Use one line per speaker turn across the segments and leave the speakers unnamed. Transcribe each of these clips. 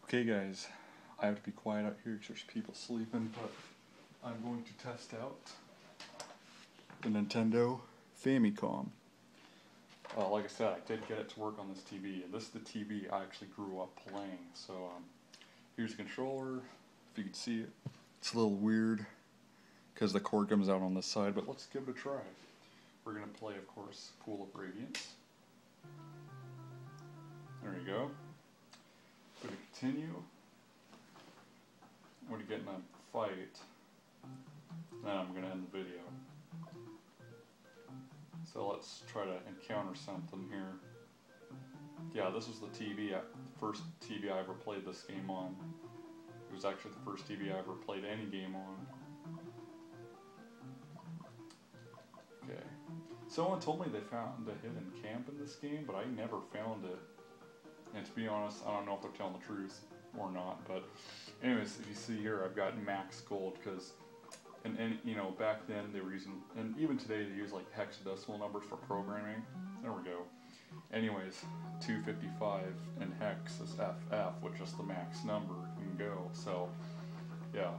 Okay guys, I have to be quiet out here because there's people sleeping, but I'm going to test out the Nintendo Famicom. Like I said, I did get it to work on this TV, and this is the TV I actually grew up playing. So here's the controller, if you can see it. It's a little weird because the cord comes out on this side, but let's give it a try. We're going to play, of course, Pool of Radiance. There you go. Going to continue. I'm going to get in a fight. Then I'm going to end the video. So let's try to encounter something here. Yeah, this was the TV, first TV I ever played this game on. It was actually the first TV I ever played any game on. Okay. Someone told me they found a hidden camp in this game, but I never found it. And to be honest, I don't know if they're telling the truth or not, but anyways, if you see here, I've got max gold because, and you know, back then they were using, and even today they use like hexadecimal numbers for programming. There we go. Anyways, 255 and hex is FF, which is the max number you can go. So, yeah.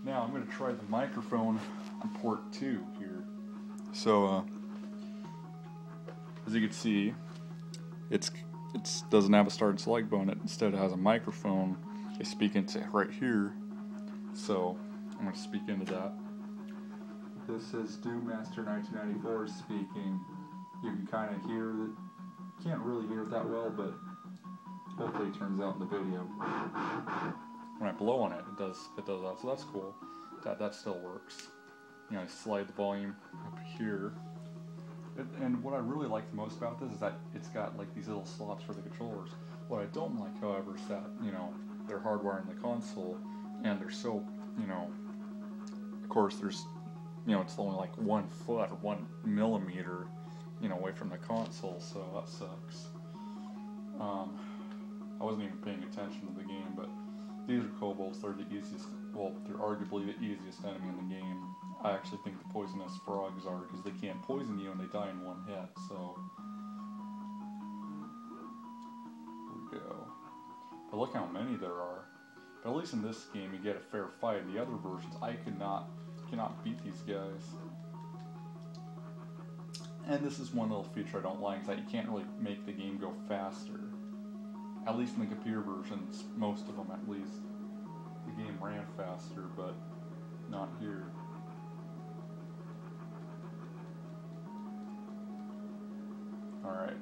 Now I'm going to try the microphone on port 2 here. So, as you can see, it doesn't have a start and select button. It instead has a microphone. I speak into right here. So I'm going to speak into that. This is Doommaster 1994 speaking. You can kind of hear it. Can't really hear it that well, but hopefully it turns out in the video. When I blow on it, it does that. So that's cool. That still works. You know, I slide the volume up here. And what I really like the most about this is that it's got like these little slots for the controllers. What I don't like, however, is that, you know, they're hardwired in the console, and they're so, you know, of course there's, you know, it's only like 1 foot or 1 millimeter, you know, away from the console, so that sucks. I wasn't even paying attention to the game, but these are kobolds. They're the easiest, well, they're arguably the easiest enemy in the game. I actually think the poisonous frogs are, because they can't poison you and they die in 1 hit, so. Here we go. But look how many there are. But at least in this game you get a fair fight. In the other versions, I cannot beat these guys. And this is one little feature I don't like, is that you can't really make the game go faster. At least in the computer versions, most of them at least. The game ran faster, but not here. Alright,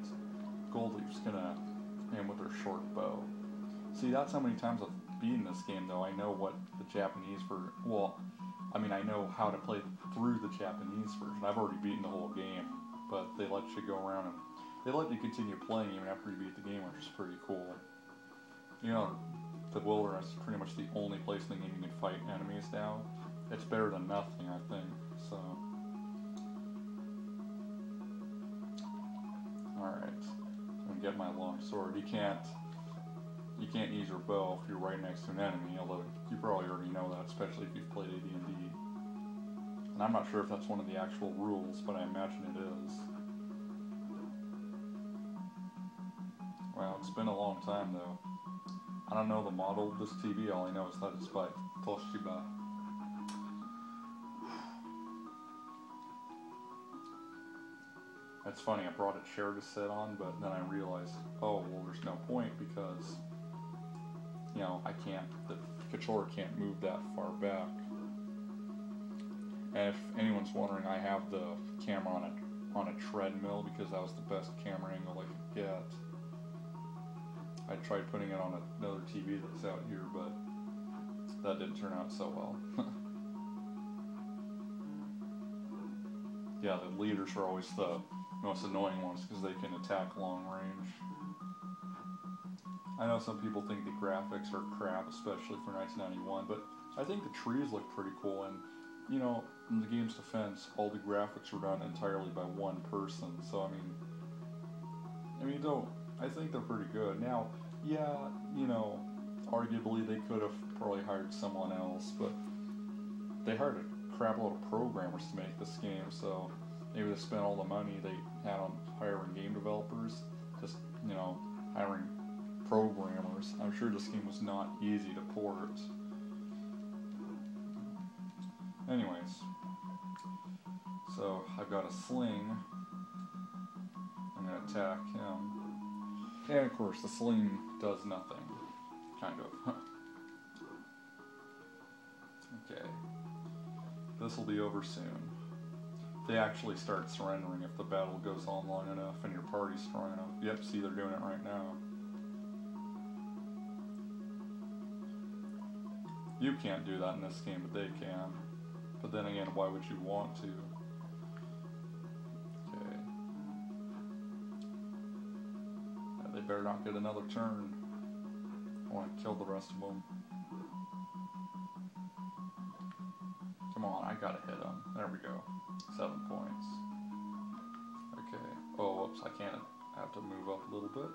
Goldleaf's gonna aim with her short bow. See, that's how many times I've beaten this game, though. I know what the Japanese version, well, I mean, I know how to play through the Japanese version. I've already beaten the whole game, but they let you go around and they let you continue playing even after you beat the game, which is pretty cool. You know, the wilderness is pretty much the only place in the game you can fight enemies now. It's better than nothing, I think, so. Alright, I'm gonna get my long sword. You can't use your bow if you're right next to an enemy, although you probably already know that, especially if you've played AD&D. And I'm not sure if that's one of the actual rules, but I imagine it is. Wow, it's been a long time though. I don't know the model of this TV, all I know is that it's by Toshiba. It's funny, I brought a chair to sit on, but then I realized, oh, well, there's no point because, you know, the controller can't move that far back. And if anyone's wondering, I have the camera on a treadmill because that was the best camera angle I could get. I tried putting it on another TV that's out here, but that didn't turn out so well. Yeah, the leaders are always the most annoying ones because they can attack long range. I know some people think the graphics are crap, especially for 1991, but I think the trees look pretty cool, and you know, in the game's defense, all the graphics were done entirely by one person, so I mean, I think they're pretty good. Now, yeah, you know, arguably they could have probably hired someone else, but they hired a crap load of programmers to make this game, so maybe they spent all the money they had on hiring game developers, just, you know, hiring programmers. I'm sure this game was not easy to port. Anyways, so I've got a sling. I'm going to attack him. And of course, the sling does nothing. Kind of. Okay. This will be over soon. They actually start surrendering if the battle goes on long enough and your party's strong enough. Yep, see, they're doing it right now. You can't do that in this game, but they can. But then again, why would you want to? Okay. Yeah, they better not get another turn. I want to kill the rest of them. Come on, I gotta hit him. There we go. 7 points. Okay. Oh, whoops, I can't. I have to move up a little bit.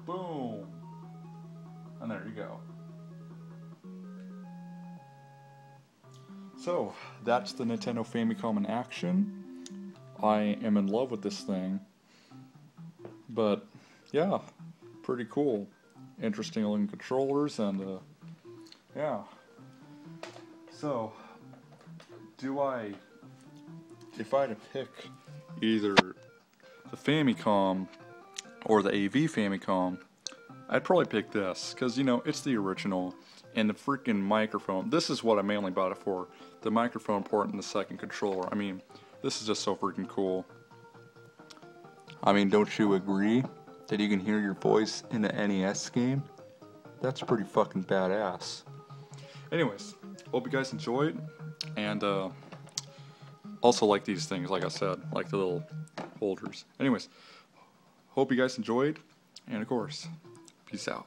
Boom! And there you go. So, that's the Nintendo Famicom in action. I am in love with this thing. But, yeah, pretty cool. Interesting looking controllers, and yeah. So, if I had to pick either the Famicom or the AV Famicom, I'd probably pick this, because, you know, it's the original, and the freaking microphone, this is what I mainly bought it for, the microphone port and the second controller. I mean, this is just so freaking cool. I mean, don't you agree that you can hear your voice in the NES game? That's pretty fucking badass. Anyways, hope you guys enjoyed, and also like these things, like I said, like the little holders. Anyways, hope you guys enjoyed, and of course, peace out.